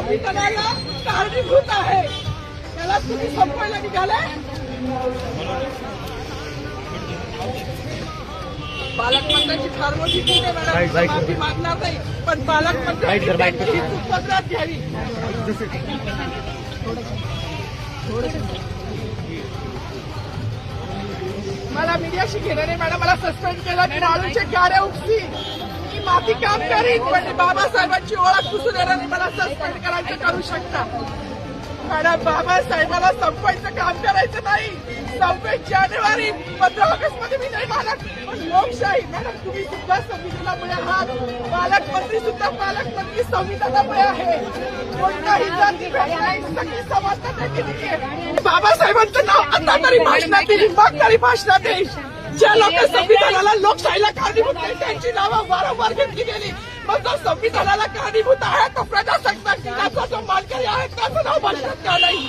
संविधानाला कारणीभूत आहे त्याला तुम्ही संपवायला निघाले. पालकमंत्र्यांची फार मोठी चूक आहे मॅडम, माफी मागणार नाही, पण पालकमंत्र्यांची उपद्रवात घ्यावी. मला मीडियाशी घेणं नाही मॅडम, मला सस्पेंड केलं, मी राळूचे गाड्या उपसी, मी माती काम करीन, पण बाबासाहेबांची ओळख पुसून येणार नाही. मला सस्पेंड करायचं करू शकता मॅडम. बाबासाहेबाला संपवायचं काम करायचं नाही. 26 जानेवारी 15 ऑगस्ट मध्ये मी नाही मानत, पण लोकशाही मॅडम तुम्ही सुद्धा संविधानामुळे आहात, पालकमंत्री सुद्धा पालकमंत्री संविधानामुळे आहे. कोणताही जाती नाही, सगळी समानता केली आहे. बाबासाहेबांचं नाव आता तरी भाषणात येईल, मग तरी भाषणात येईल. ज्या लोक संविधानाला लोकशाहीला कारणीभूत नाही त्यांची नावं वारंवार घेतली गेली. मग जो संविधानाला कारणीभूत आहे तो प्रजासत्ताक दिनाचा जो मानकरी आहे त्याचं नाव भाषणात का नाही.